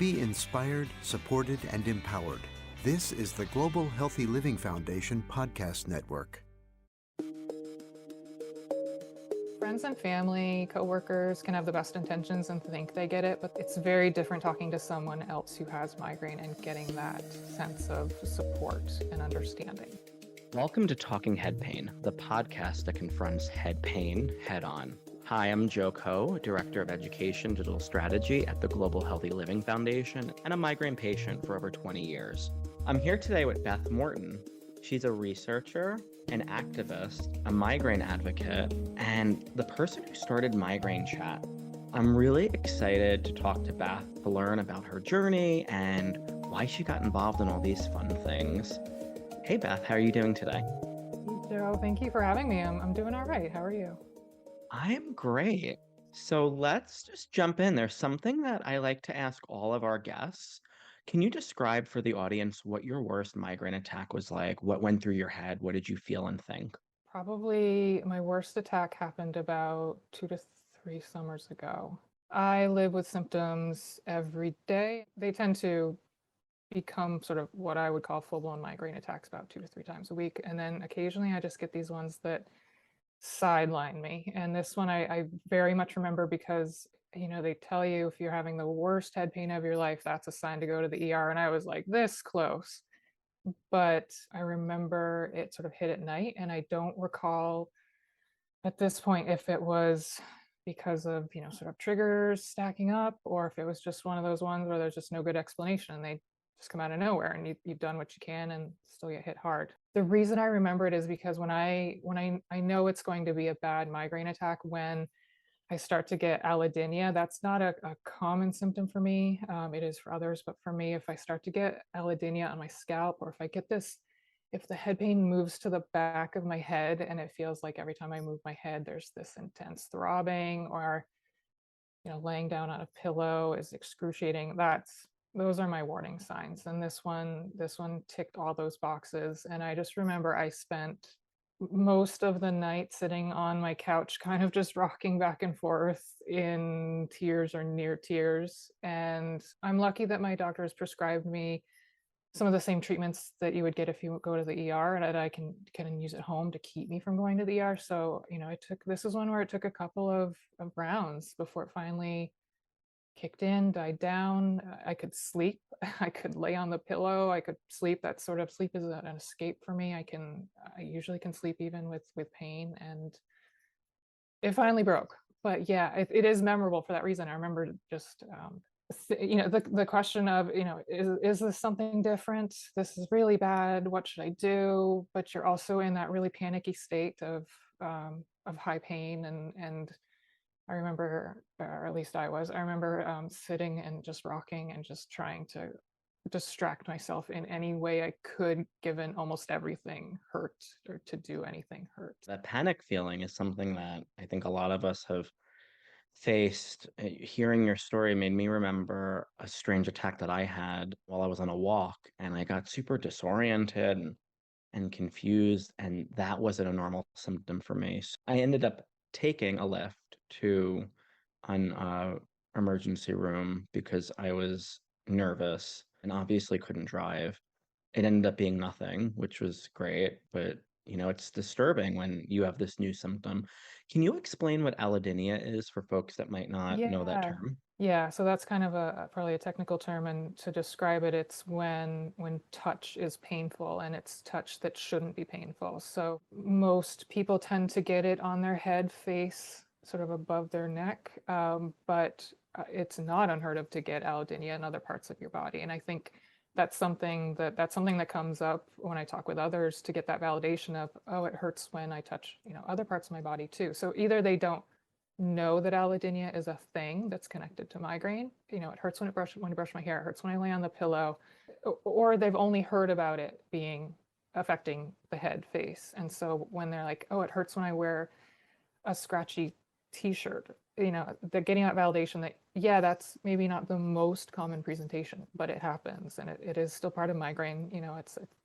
Be inspired, supported, and empowered. This is the Global Healthy Living Foundation podcast network. Friends and family, coworkers can have the best intentions and think they get it, but it's very different talking to someone else who has migraine and getting that sense of support and understanding. Welcome to Talking Head Pain, the podcast that confronts head pain head on. Hi, I'm Joe Coe, Director of Education Digital Strategy at the Global Healthy Living Foundation and a migraine patient for over 20 years. I'm here today with Beth Morton. She's a researcher, an activist, a migraine advocate, and the person who started Migraine Chat. I'm really excited to talk to Beth to learn about her journey and why she got involved in all these fun things. Hey Beth, how are you doing today? Joe, thank you for having me. I'm doing all right. How are you? I'm great. So let's just jump in. There's something that I like to ask all of our guests. Can you describe for the audience what your worst migraine attack was like? What went through your head? What did you feel and think? Probably my worst attack happened about 2 to 3 summers ago. I live with symptoms every day. They tend to become sort of what I would call full-blown migraine attacks about 2 to 3 times a week. And then occasionally I just get these ones that sideline me. And this one I very much remember because, they tell you if you're having the worst head pain of your life, that's a sign to go to the ER. And I was like this close. But I remember it sort of hit at night, and I don't recall at this point if it was because of, sort of triggers stacking up, or if it was just one of those ones where there's just no good explanation and they just come out of nowhere and you've done what you can and still get hit hard. The reason I remember it is because when I know it's going to be a bad migraine attack when I start to get allodynia. That's not a common symptom for me. It is for others, but for me, if I start to get allodynia on my scalp, or if I get this, if the head pain moves to the back of my head and it feels like every time I move my head, there's this intense throbbing, or, laying down on a pillow is excruciating. Those are my warning signs. And this one ticked all those boxes. And I just remember I spent most of the night sitting on my couch, kind of just rocking back and forth in tears or near tears. And I'm lucky that my doctors prescribed me some of the same treatments that you would get if you go to the ER, and that I can use at home to keep me from going to the ER. So, this is one where it took a couple of rounds before it finally kicked in, died down. I could sleep. I could lay on the pillow. I could sleep. That sort of sleep is an escape for me. I usually can sleep even with pain, and it finally broke. But yeah, it is memorable for that reason. I remember just, the question of, is this something different? This is really bad. What should I do? But you're also in that really panicky state of high pain, and I remember, or at least I remember sitting and just rocking and just trying to distract myself in any way I could, given almost everything hurt, or to do anything hurt. That panic feeling is something that I think a lot of us have faced. Hearing your story made me remember a strange attack that I had while I was on a walk, and I got super disoriented and confused, and that wasn't a normal symptom for me. So I ended up taking a lift to an emergency room because I was nervous and obviously couldn't drive. It ended up being nothing, which was great, but it's disturbing when you have this new symptom. Can you explain what allodynia is for folks that might not know that term? Yeah, so that's kind of probably a technical term, and to describe it, it's when touch is painful, and it's touch that shouldn't be painful. So most people tend to get it on their head, face, sort of above their neck, but it's not unheard of to get allodynia in other parts of your body. And I think that's something that comes up when I talk with others to get that validation of, oh, it hurts when I touch, other parts of my body too. So either they don't know that allodynia is a thing that's connected to migraine. It hurts when I brush my hair, it hurts when I lay on the pillow, or they've only heard about it affecting the head, face. And so when they're like, oh, it hurts when I wear a scratchy t-shirt, they're getting that validation that, yeah, that's maybe not the most common presentation, but it happens, and it is still part of migraine.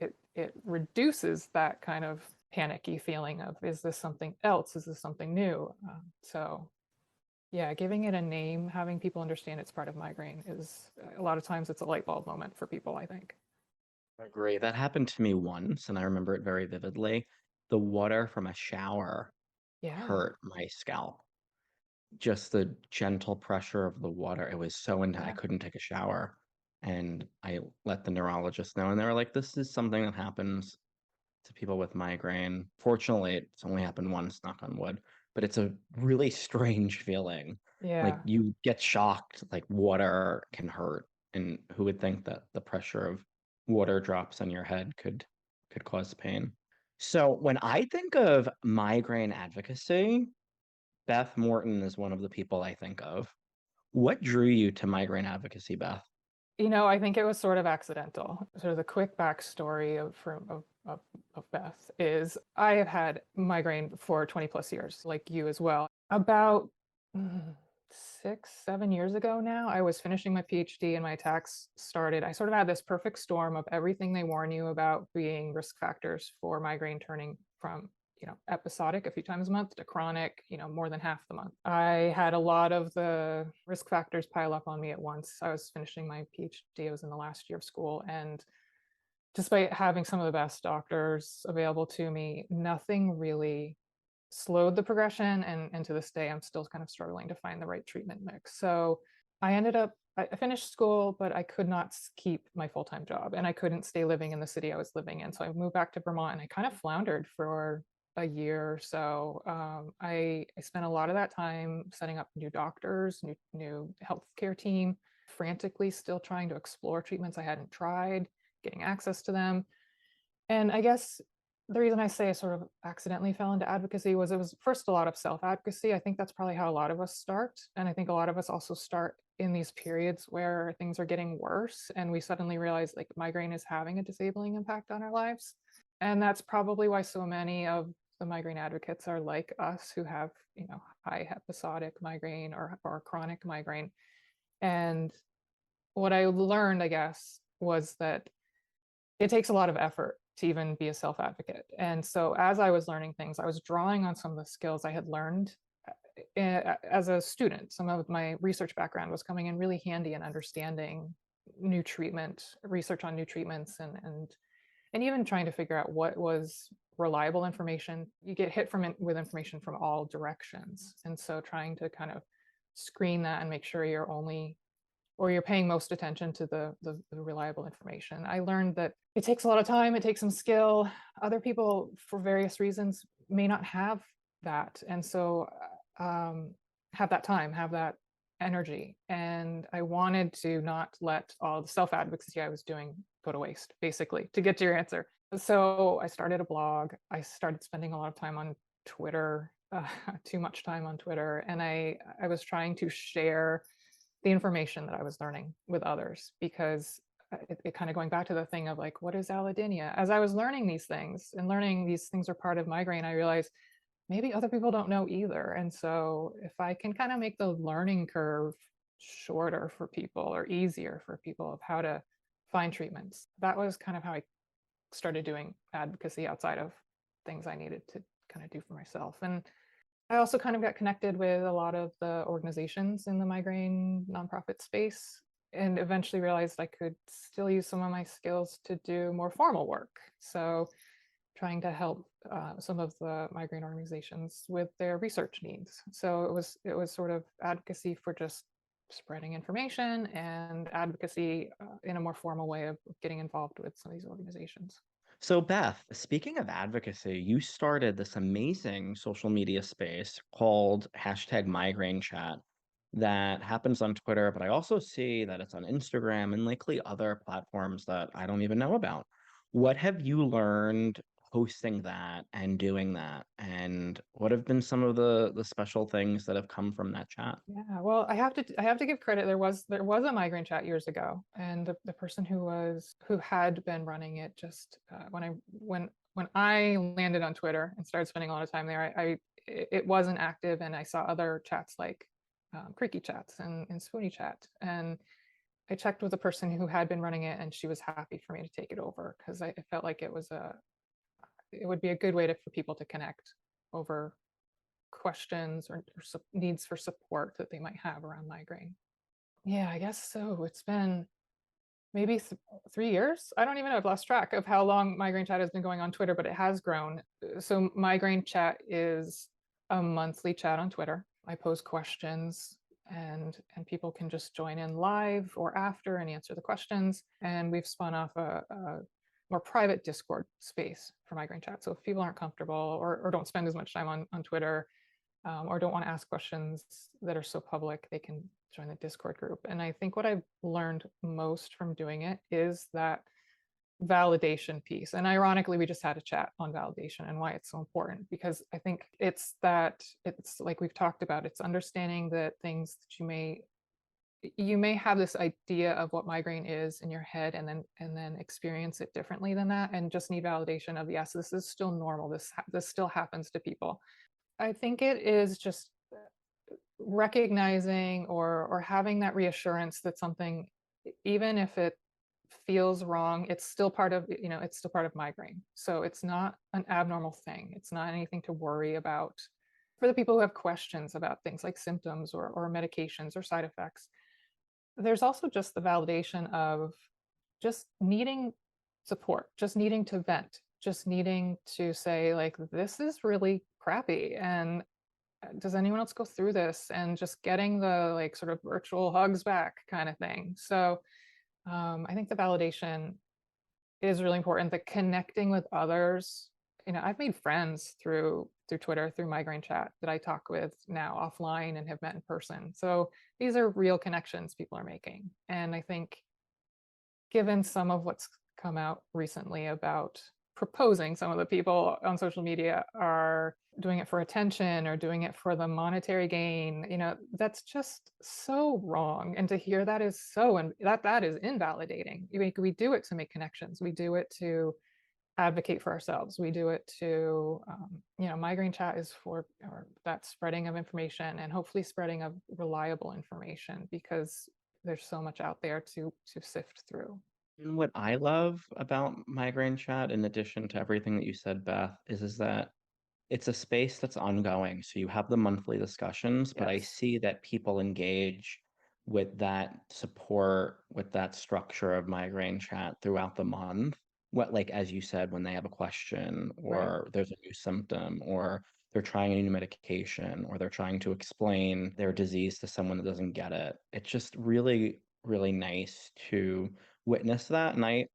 It reduces that kind of panicky feeling of, is this something else? Is this something new? So Yeah, giving it a name, having people understand it's part of migraine is a lot of times it's a light bulb moment for people, I think. I agree. That happened to me once, and I remember it very vividly. The water from a shower Yeah, hurt my scalp. Just the gentle pressure of the water. It was so intense. I yeah, couldn't take a shower. And I let the neurologist know, and they were like, this is something that happens to people with migraine. Fortunately, it's only happened once, knock on wood, but it's a really strange feeling. Like yeah. you get shocked, like water can hurt. And who would think that the pressure of water drops on your head could cause pain? So when I think of migraine advocacy, Beth Morton is one of the people I think of. What drew you to migraine advocacy, Beth? I think it was sort of accidental. Sort of the quick backstory of Beth is I have had migraine for 20 plus years, like you as well. About 6, 7 years ago now, I was finishing my PhD and my attacks started. I sort of had this perfect storm of everything they warn you about being risk factors for migraine turning from episodic a few times a month to chronic, more than half the month. I had a lot of the risk factors pile up on me at once. I was finishing my PhD. I was in the last year of school. And despite having some of the best doctors available to me, nothing really slowed the progression. And to this day, I'm still kind of struggling to find the right treatment mix. So I finished school, but I could not keep my full-time job and I couldn't stay living in the city I was living in. So I moved back to Vermont and I kind of floundered for a year or so. I spent a lot of that time setting up new doctors, new healthcare team, frantically still trying to explore treatments I hadn't tried, getting access to them. And I guess the reason I say I sort of accidentally fell into advocacy was it was first a lot of self-advocacy. I think that's probably how a lot of us start. And I think a lot of us also start in these periods where things are getting worse and we suddenly realize like migraine is having a disabling impact on our lives. And that's probably why so many of the migraine advocates are like us who have, high episodic migraine or chronic migraine. And what I learned, I guess, was that it takes a lot of effort to even be a self-advocate. And so as I was learning things, I was drawing on some of the skills I had learned as a student. Some of my research background was coming in really handy in understanding new treatment, research on new treatments, and even trying to figure out what was reliable information. You get hit with information from all directions. And so trying to kind of screen that and make sure you're paying most attention to the reliable information. I learned that it takes a lot of time, it takes some skill. Other people, for various reasons, may not have that. And so have that time, have that energy. And I wanted to not let all the self-advocacy I was doing go to waste, basically, to get to your answer. So I started a blog. I started spending a lot of time on Twitter, too much time on Twitter. And I was trying to share the information that I was learning with others, because it kind of going back to the thing of like, what is allodynia? As I was learning these things and learning these things are part of migraine, I realized maybe other people don't know either. And so if I can kind of make the learning curve shorter for people or easier for people of how to find treatments, that was kind of how I started doing advocacy outside of things I needed to kind of do for myself. And I also kind of got connected with a lot of the organizations in the migraine nonprofit space and eventually realized I could still use some of my skills to do more formal work. So trying to help some of the migraine organizations with their research needs. So it was sort of advocacy for just spreading information and advocacy in a more formal way of getting involved with some of these organizations. So, Beth, speaking of advocacy, you started this amazing social media space called #Migraine Chat that happens on Twitter, but I also see that it's on Instagram and likely other platforms that I don't even know about. What have you learned hosting that and doing that? And what have been some of the special things that have come from that chat? Yeah, well, I have to give credit. There was a migraine chat years ago, and the person who had been running it just when I landed on Twitter and started spending a lot of time there, it wasn't active, and I saw other chats like Creaky Chats and Spoony Chat, and I checked with the person who had been running it, and she was happy for me to take it over because I felt like it would be a good way for people to connect over questions or needs for support that they might have around migraine. Yeah, I guess so. It's been maybe 3 years. I don't even know. I've lost track of how long Migraine Chat has been going on Twitter, but it has grown. So Migraine Chat is a monthly chat on Twitter. I pose questions and people can just join in live or after and answer the questions. And we've spun off a more private Discord space for Migraine Chat. So if people aren't comfortable or don't spend as much time on Twitter, or don't want to ask questions that are so public, they can join the Discord group. And I think what I've learned most from doing it is that validation piece. And ironically, we just had a chat on validation and why it's so important, because I think it's like we've talked about, it's understanding that things that you may have this idea of what migraine is in your head and then experience it differently than that, and just need validation of, yes, this is still normal. This still happens to people. I think it is just recognizing or having that reassurance that something, even if it feels wrong, it's still part of, it's still part of migraine. So it's not an abnormal thing. It's not anything to worry about. For the people who have questions about things like symptoms or medications or side effects, there's also just the validation of just needing support, just needing to vent, just needing to say, like, this is really crappy, and does anyone else go through this, and just getting the like sort of virtual hugs back kind of thing. So I think the validation is really important. The connecting with others, I've made friends through Twitter, through Migraine Chat, that I talk with now offline and have met in person. So these are real connections people are making. And I think, given some of what's come out recently about proposing, some of the people on social media are doing it for attention or doing it for the monetary gain, that's just so wrong. And to hear that is that is invalidating. We do it to make connections. We do it to advocate for ourselves. We do it to, Migraine Chat is for that spreading of information, and hopefully spreading of reliable information, because there's so much out there to sift through. And what I love about Migraine Chat, in addition to everything that you said, Beth, is that it's a space that's ongoing. So you have the monthly discussions, but I Yes. see that people engage with that support, with that structure of Migraine Chat throughout the month. What, like, as you said, when they have a question, Right. or there's a new symptom, or they're trying a new medication, or they're trying to explain their disease to someone that doesn't get it. It's just really, really nice to witness that. And I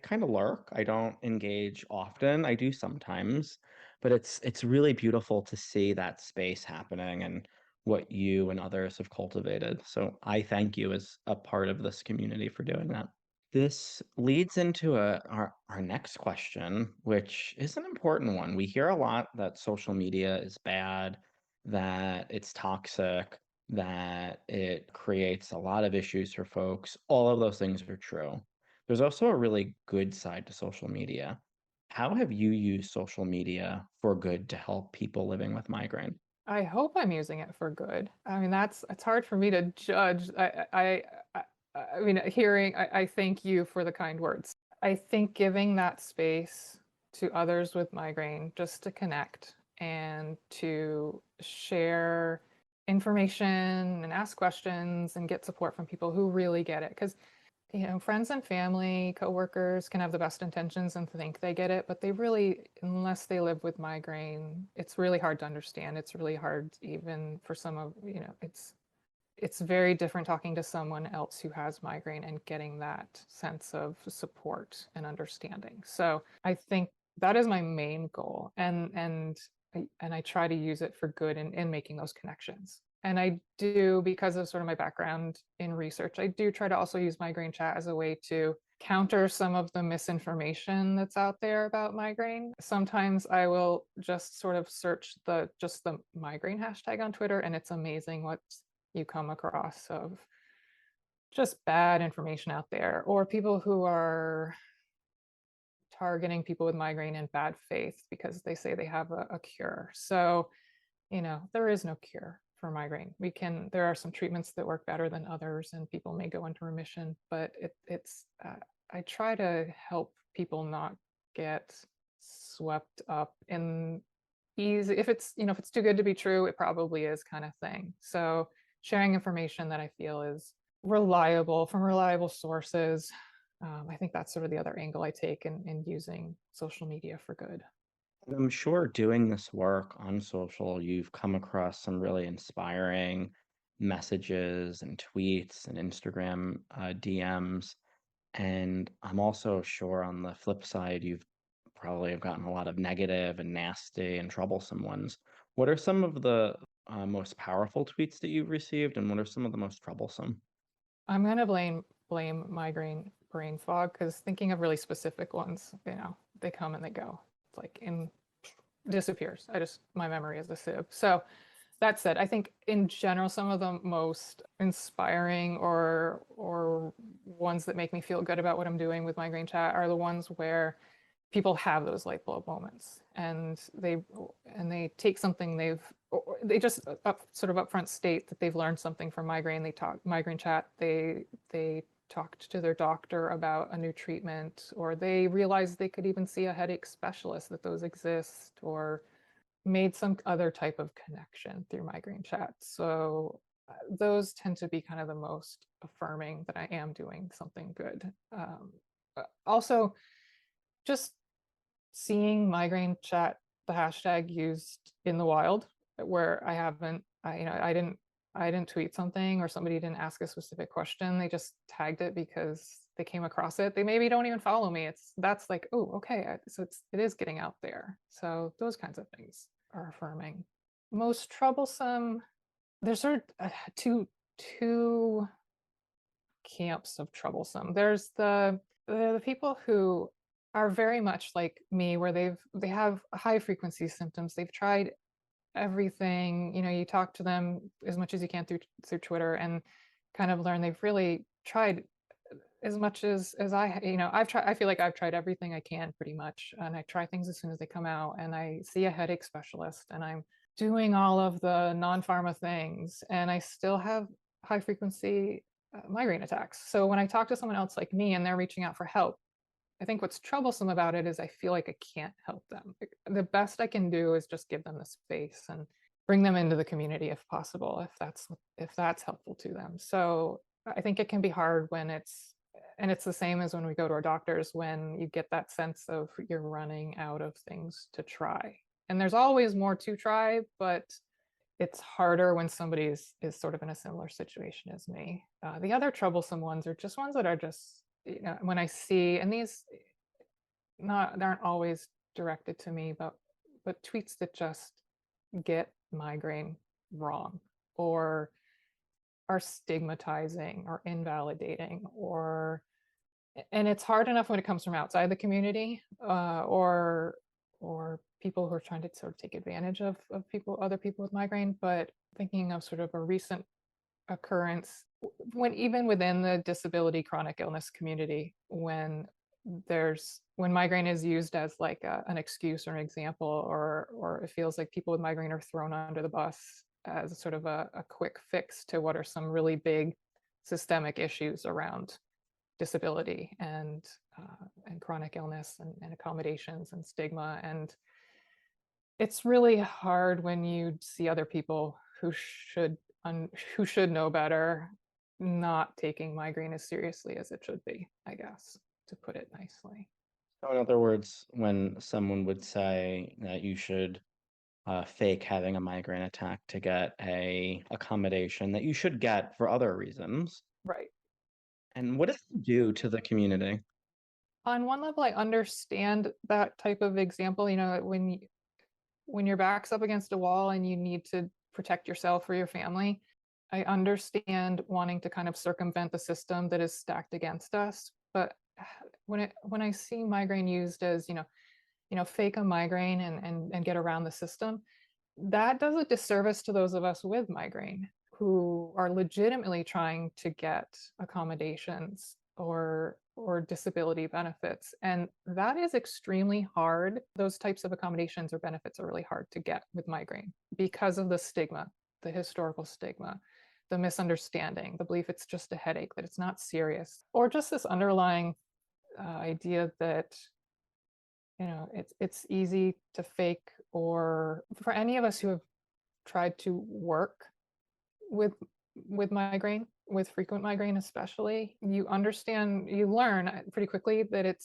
kind of lurk. I don't engage often. I do sometimes, but it's really beautiful to see that space happening and what you and others have cultivated. So I thank you as a part of this community for doing that. This leads into our next question, which is an important one. We hear a lot that social media is bad, that it's toxic, that it creates a lot of issues for folks. All of those things are true. There's also a really good side to social media. How have you used social media for good to help people living with migraine? I hope I'm using it for good. I mean, it's hard for me to judge. I mean, I thank you for the kind words. I think giving that space to others with migraine, just to connect and to share information and ask questions and get support from people who really get it. Because friends and family, coworkers can have the best intentions and think they get it, but they really, unless they live with migraine, it's really hard to understand. It's really hard even for some of, it's very different talking to someone else who has migraine and getting that sense of support and understanding. So I think that is my main goal. And I try to use it for good in making those connections. And I do, because of sort of my background in research, I do try to also use Migraine Chat as a way to counter some of the misinformation that's out there about migraine. Sometimes I will just sort of search the migraine hashtag on Twitter, and it's amazing what you come across of just bad information out there, or people who are targeting people with migraine in bad faith because they say they have a cure. So, there is no cure for migraine. There are some treatments that work better than others, and people may go into remission, but I try to help people not get swept up in easy, if it's, if it's too good to be true, it probably is, kind of thing. So sharing information that I feel is reliable from reliable sources. I think that's sort of the other angle I take in using social media for good. And I'm sure doing this work on social, you've come across some really inspiring messages and tweets and Instagram DMs. And I'm also sure on the flip side, you've probably have gotten a lot of negative and nasty and troublesome ones. What are some of the most powerful tweets that you've received, and what are some of the most troublesome? I'm gonna blame migraine brain fog, because thinking of really specific ones, they come and they go. It's like in disappears. My memory is a sieve. So that said, I think in general, some of the most inspiring or ones that make me feel good about what I'm doing with Migraine Chat are the ones where people have those light bulb moments, and they take something they just sort of upfront state that they've learned something from migraine. They talk Migraine Chat. They talked to their doctor about a new treatment, or they realized they could even see a headache specialist, that those exist, or made some other type of connection through Migraine Chat. So those tend to be kind of the most affirming that I am doing something good. Also, just seeing Migraine Chat, the hashtag, used in the wild, where I didn't tweet something, or somebody didn't ask a specific question. They just tagged it because they came across it. They maybe don't even follow me. That's like, oh, okay. So it is getting out there. So those kinds of things are affirming. Most troublesome, there's sort of two camps of troublesome. There's the people who are very much like me, where they have high frequency symptoms. They've tried everything. You talk to them as much as you can through Twitter, and kind of learn they've really tried as much as I feel like I've tried everything I can, pretty much, and I try things as soon as they come out, and I see a headache specialist, and I'm doing all of the non-pharma things, and I still have high frequency migraine attacks. So when I talk to someone else like me and they're reaching out for help, I think what's troublesome about it is I feel like I can't help them. The best I can do is just give them the space and bring them into the community if possible, if that's helpful to them. So I think it can be hard when it's the same as when we go to our doctors, when you get that sense of you're running out of things to try. And there's always more to try, but it's harder when somebody is sort of in a similar situation as me. The other troublesome ones are just ones that are just, when I see, and these aren't always directed to me, but tweets that just get migraine wrong, or are stigmatizing or invalidating, and it's hard enough when it comes from outside the community, or people who are trying to sort of take advantage of other people with migraine. But thinking of sort of a recent occurrence, when even within the disability chronic illness community, when migraine is used as like an excuse or an example, or it feels like people with migraine are thrown under the bus as sort of a quick fix to what are some really big systemic issues around disability and chronic illness, and accommodations and stigma. And it's really hard when you see other people who should know better not taking migraine as seriously as it should be, I guess, to put it nicely. So in other words, when someone would say that you should fake having a migraine attack to get a accommodation that you should get for other reasons, Right. and what does it do to the community? On one level, I understand that type of example. When your back's up against a wall and you need to protect yourself or your family, I understand wanting to kind of circumvent the system that is stacked against us. But when I see migraine used as, fake a migraine and get around the system, that does a disservice to those of us with migraine who are legitimately trying to get accommodations or disability benefits. And that is extremely hard. Those types of accommodations or benefits are really hard to get with migraine because of the stigma, the historical stigma, the misunderstanding, the belief it's just a headache, that it's not serious, or just this underlying idea that It's easy to fake, or for any of us who have tried to work with migraine, with frequent migraine especially, you learn pretty quickly that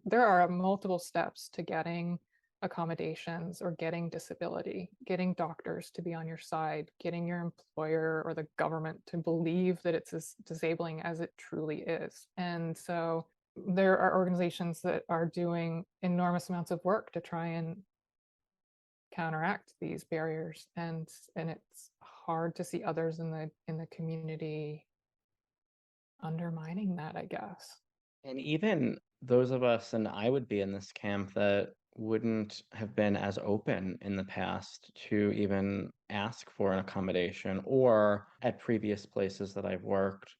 there are multiple steps to getting accommodations or getting disability, getting doctors to be on your side, getting your employer or the government to believe that it's as disabling as it truly is. And so there are organizations that are doing enormous amounts of work to try and counteract these barriers, and it's hard to see others in the community undermining that, I guess. And even those of us, and I would be in this camp, that wouldn't have been as open in the past to even ask for an accommodation, or at previous places that I've worked,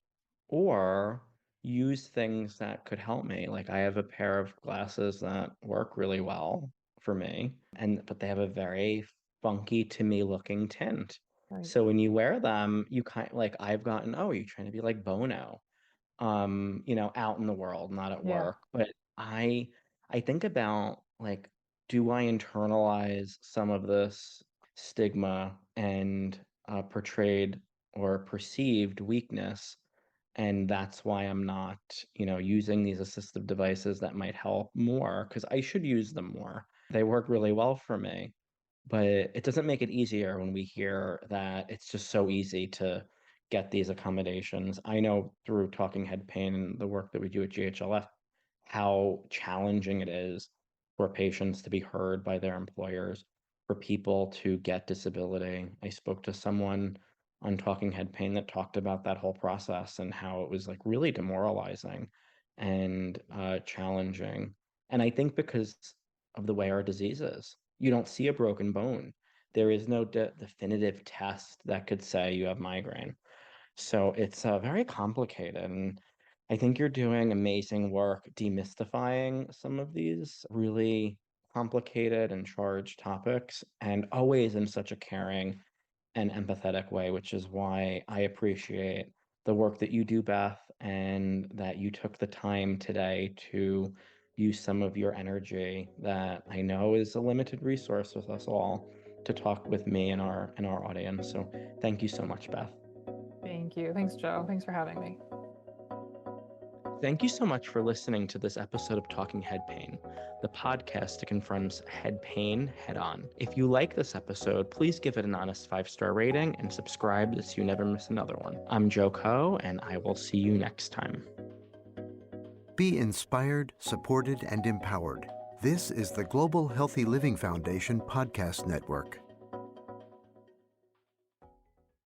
or use things that could help me. Like, I have a pair of glasses that work really well for me, but they have a very funky to me looking tint. Right. So when you wear them, you kind like, I've gotten, oh, you're trying to be like Bono, out in the world, not at Yeah. work. But I think about, like, do I internalize some of this stigma and portrayed or perceived weakness, and that's why I'm not, using these assistive devices that might help more, because I should use them more. They work really well for me, but it doesn't make it easier when we hear that it's just so easy to get these accommodations. I know through Talking Head Pain and the work that we do at GHLF, how challenging it is for patients to be heard by their employers, for people to get disability. I spoke to someone on Talking Head Pain that talked about that whole process and how it was like really demoralizing and challenging. And I think because of the way our disease is, you don't see a broken bone. There is no definitive test that could say you have migraine. So it's very complicated. And I think you're doing amazing work demystifying some of these really complicated and charged topics, and always in such a caring and empathetic way, which is why I appreciate the work that you do, Beth, and that you took the time today to use some of your energy that I know is a limited resource with us all to talk with me and our audience. So thank you so much, Beth. Thank you. Thanks, Joe. Thanks for having me. Thank you so much for listening to this episode of Talking Head Pain, the podcast that confronts head pain head on. If you like this episode, please give it an honest 5-star rating and subscribe so you never miss another one. I'm Joe Coe, and I will see you next time. Be inspired, supported, and empowered. This is the Global Healthy Living Foundation podcast network.